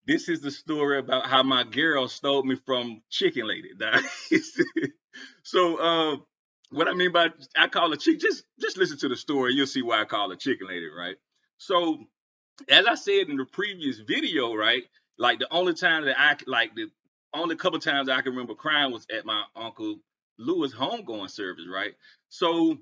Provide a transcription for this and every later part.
This is the story about how my girl stole me from Chicken Lady. So, what I mean by I call her chick, just listen to the story. You'll see why I call her Chicken Lady, right? So, as I said in the previous video, right? Like the only time that the only couple times I can remember crying was at my uncle Lewis homegoing service, right? So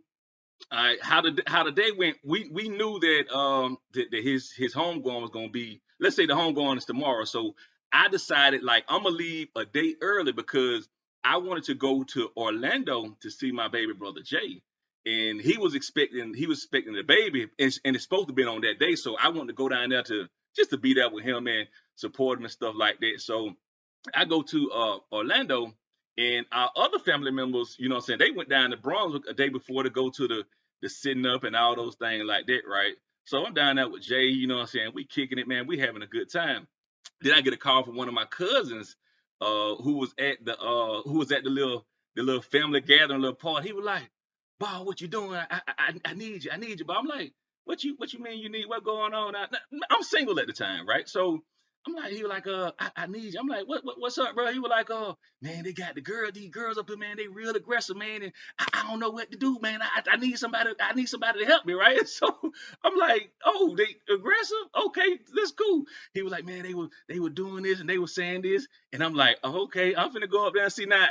how the day went, we knew that that his homegoing was gonna be, let's say the homegoing is tomorrow. So I decided like I'm gonna leave a day early because I wanted to go to Orlando to see my baby brother Jay. And he was expecting the baby, and it's supposed to be on that day. So I wanted to go down there to just to be there with him and support him and stuff like that. So I go to Orlando, and our other family members, you know what I'm saying, they went down to Brunswick a day before to go to the sitting up and all those things like that, right? So I'm down there with Jay, you know what I'm saying, we kicking it, man, we having a good time. Then I get a call from one of my cousins, who was at the little family gathering, little party. He was like, "Bob, what you doing? I need you, I need you." But I'm like, what you mean you need? What going on? I'm single at the time, right? So I'm like, he was like, I need you. I'm like, what's up, bro? He was like, man, they got these girls up here, man. They real aggressive, man, and I don't know what to do, man. I need somebody to help me, right? So I'm like, oh, they aggressive? Okay, that's cool. He was like, man, they were doing this and they were saying this, and I'm like, oh, okay, I'm finna go up there and see now.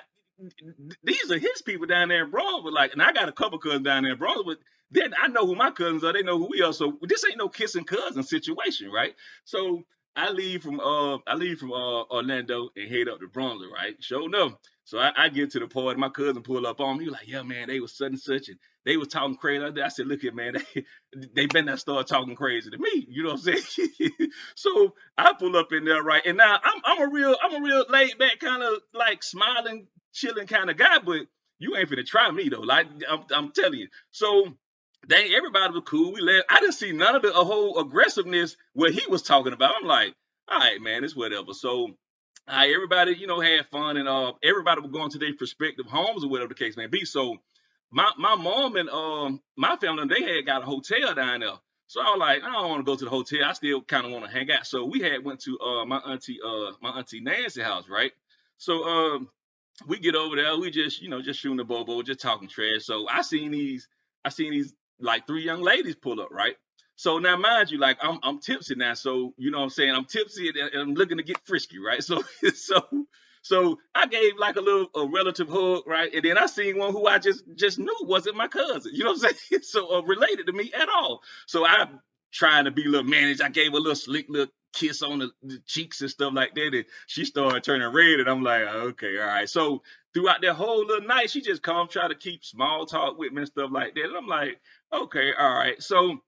These are his people down there in Brunswick, like, and I got a couple cousins down there in Brunswick. Then I know who my cousins are. They know who we are. So this ain't no kissing cousin situation, right? So I leave from Orlando and head up to Brunswick, right? Sure enough. So I get to the party. My cousin pull up on me. He was like, yeah, man, they was such and such, and they was talking crazy. I said, look here, man, they better not start talking crazy to me. You know what I'm saying? So I pull up in there, right? And now I'm a real laid back kind of like smiling, chilling kind of guy, but you ain't finna try me though. Like I'm telling you. So dang, everybody was cool. We left. I didn't see none of the whole aggressiveness what he was talking about. I'm like, all right, man, it's whatever. So, everybody, had fun, and everybody was going to their prospective homes or whatever the case may be. So, my mom and my family, they had got a hotel down there. So I was like, I don't want to go to the hotel. I still kind of want to hang out. So we had went to my auntie Nancy's house, right? So we get over there, we just shooting the bobo, just talking trash. So I seen these like three young ladies pull up, right? So now mind you, like I'm tipsy now, so you know what I'm saying, I'm tipsy and I'm looking to get frisky, right? So so I gave like a relative hug, right? And then I seen one who I just knew wasn't my cousin, you know what I'm saying? So related to me at all. So I trying to be a little managed. I gave her a little slick little kiss on the cheeks and stuff like that. And she started turning red, and I'm like, okay, all right. So throughout that whole little night, she just come try to keep small talk with me and stuff like that. And I'm like, okay, all right. So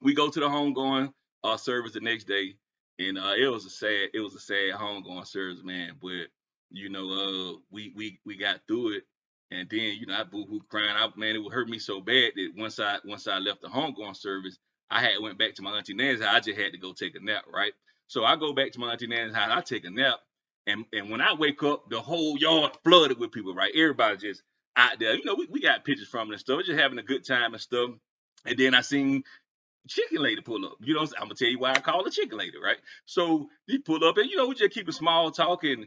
we go to the homegoing service the next day, and it was a sad homegoing service, man. But we got through it, and then I boo-hoo crying out, man. It would hurt me so bad that once I left the homegoing service, I had went back to my auntie Nan's house. I just had to go take a nap, right? So I go back to my auntie Nan's house. I take a nap, and when I wake up, the whole yard flooded with people, right? Everybody just out there. We got pictures from it and stuff. We're just having a good time and stuff. And then I seen Chicken Lady pull up. I'm gonna tell you why I call her Chicken Lady, right? So he pull up, and we just keep a small talk, and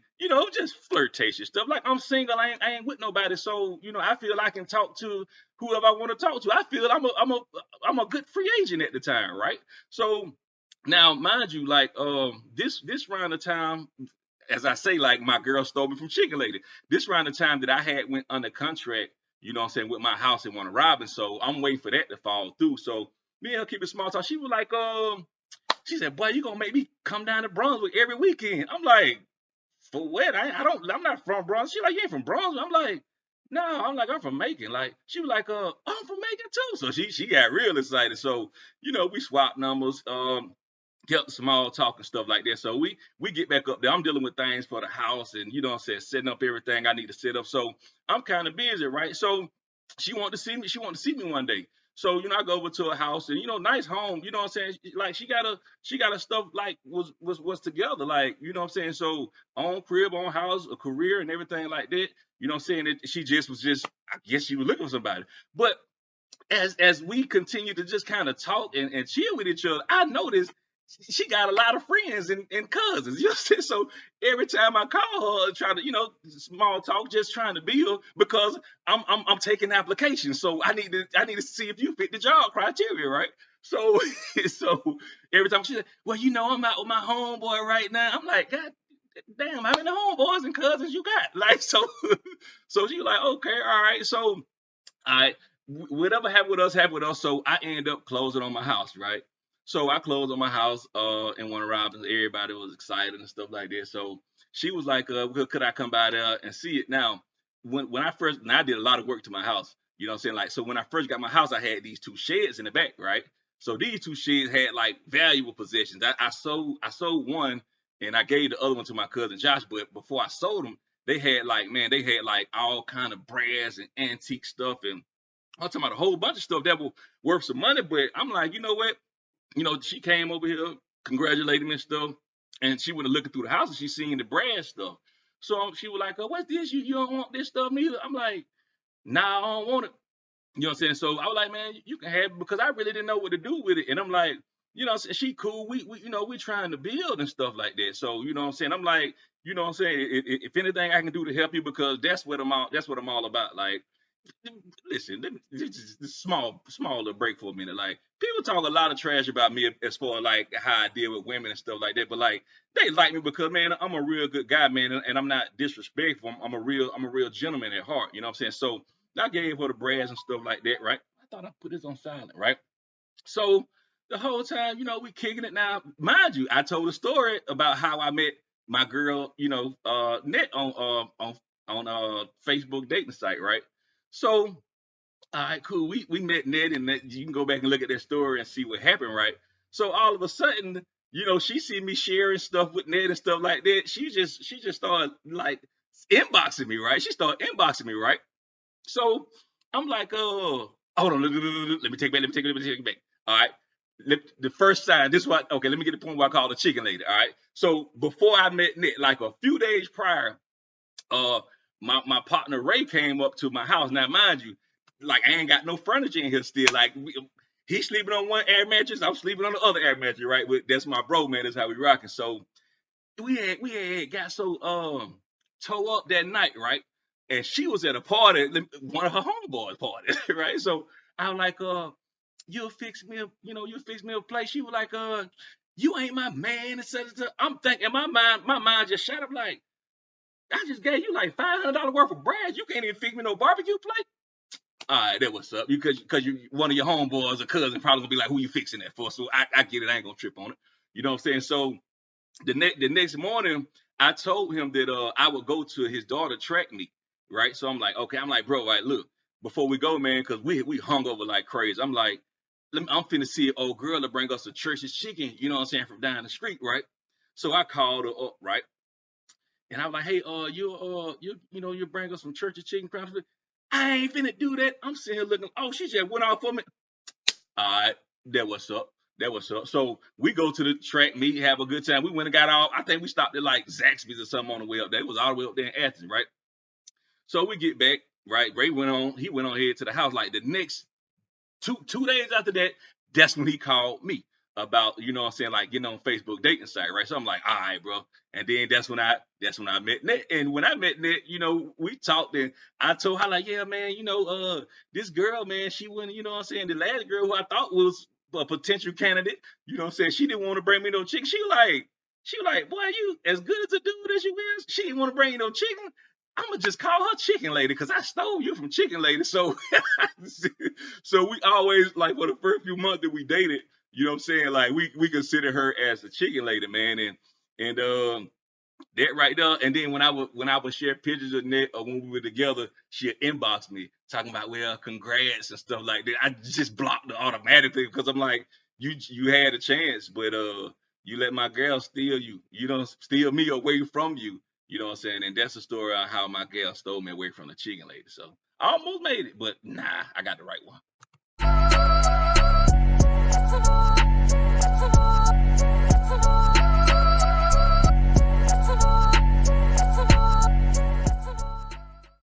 just flirtatious stuff. Like, I'm single, I ain't with nobody, so I feel I can talk to whoever I want to talk to. I feel I'm a good free agent at the time, right? So now, mind you, like this round of time, as I say, like, my girl stole me from Chicken Lady. This round of time that I had went under contract, what I'm saying, with my house in Warner Robins. So I'm waiting for that to fall through. So me and her keep it small talk. She was like, she said, boy, you gonna make me come down to Brunswick every weekend. I'm like, for what? I'm not from Brunswick. She like, you ain't from Brunswick. I'm like, no, I'm from Macon. Like, she was like, I'm from Macon too. So she got real excited. So, we swapped numbers. Kept small talk and stuff like that. So we get back up there. I'm dealing with things for the house, and what I'm saying, setting up everything I need to set up. So I'm kind of busy, right? So she wanted to see me. She wanted to see me one day. So I go over to her house, and nice home. You know what I'm saying? Like, she got her stuff like was together. Like, you know what I'm saying? So own crib, own house, a career, and everything like that. You know what I'm saying? She just was just, I guess she was looking for somebody. But as we continue to just kind of talk and chill with each other, I noticed she got a lot of friends and cousins. You know what I'm saying? So every time I call her, try to, small talk, just trying to build because I'm taking applications. So I need to see if you fit the job criteria, right? So so every time she said, well, I'm out with my homeboy right now. I'm like, God damn, how many homeboys and cousins you got? Like so so she like, okay, all right. So I whatever happened with us. So I end up closing on my house, right? So I closed on my house in one of Robin's. Everybody was excited and stuff like that. So she was like, could I come by there and see it? Now, when I first, and I did a lot of work to my house, you know what I'm saying? Like, so when I first got my house, I had these two sheds in the back, right? So these two sheds had like valuable possessions. I sold one and I gave the other one to my cousin Josh. But before I sold them, they had like all kind of brass and antique stuff, and I'm talking about a whole bunch of stuff that was worth some money. But I'm like, you know what? She came over here, congratulated me and stuff, and she went looking through the house and she seen the brass stuff. So she was like, oh, what's this? You don't want this stuff neither? I'm like, nah, I don't want it. You know what I'm saying? So I was like, man, you can have it because I really didn't know what to do with it. And I'm like, she cool. We trying to build and stuff like that. So, you know what I'm saying? I'm like, you know what I'm saying? If anything I can do to help you, because that's what I'm all about. Like, listen, this small little break for a minute. Like, people talk a lot of trash about me as far as like how I deal with women and stuff like that. But like, they like me because, man, I'm a real good guy, man, and I'm not disrespectful. I'm a real gentleman at heart. You know what I'm saying? So I gave her the brass and stuff like that, right? I thought I put this on silent, right? So the whole time, we kicking it. Now, mind you, I told a story about how I met my girl, Net on Facebook dating site, right? So, all right, cool. We met Ned, and you can go back and look at that story and see what happened, right? So all of a sudden, she see me sharing stuff with Ned and stuff like that. She just started like inboxing me, right? She started inboxing me, right? So I'm like, oh, hold on, let me take it back, let me take it back. All right. The first sign, this is what, okay, let me get the point where I call the chicken lady. All right. So before I met Nick, like a few days prior, uh, my partner Ray came up to my house. Now, mind you, like I ain't got no furniture in here still. Like he's sleeping on one air mattress, I'm sleeping on the other air mattress, right? That's my bro, man. That's how we rocking. So we had got so toe up that night, right? And she was at a party, one of her homeboys' party, right? So I was like, you'll fix me a place. She was like, you ain't my man, etc. I'm thinking my mind just shut up like, I just gave you like $500 worth of bread. You can't even fix me no barbecue plate. All right, that what's up. Because you one of your homeboys or cousin probably gonna be like, who you fixing that for? So I get it. I ain't gonna trip on it. You know what I'm saying? So the next morning, I told him that I would go to his daughter track meet, right? So I'm like, okay, I'm like, bro, right, look, before we go, man, because we hung over like crazy. I'm like, I'm finna see an old girl to bring us a church's chicken, you know what I'm saying, from down the street, right? So I called her up, right? And I was like, hey, you bring us some church's chicken, probably. I ain't finna do that. I'm sitting here looking. Oh, she just went off for me. All right, that what's up. That what's up. So we go to the track meet, have a good time. We went and got off. I think we stopped at like Zaxby's or something on the way up there. It was all the way up there in Athens, right? So we get back, right? Ray went on. He went on here to the house. Like the next two days after that, that's when he called me about, you know what I'm saying, like getting on Facebook dating site, right? So I'm like, all right, bro. And then that's when I met Ned. And when I met Ned, we talked and I told her like, yeah, man, this girl, man, she went, you know what I'm saying, the last girl who I thought was a potential candidate, you know what I'm saying, she didn't want to bring me no chicken. She like, boy, you as good as a dude as you is. She didn't want to bring you no chicken. I'm gonna just call her Chicken Lady because I stole you from Chicken Lady. So, so we always like for the first few months that we dated, you know what I'm saying? Like we consider her as the Chicken Lady, man, and that right there. And then when I would share pictures of Nick or when we were together, she'd inbox me talking about, well, congrats and stuff like that. I just blocked her automatically because I'm like, you had a chance, but you let my girl steal you. You don't steal me away from you. You know what I'm saying? And that's the story of how my girl stole me away from the chicken lady. So I almost made it, but nah, I got the right one.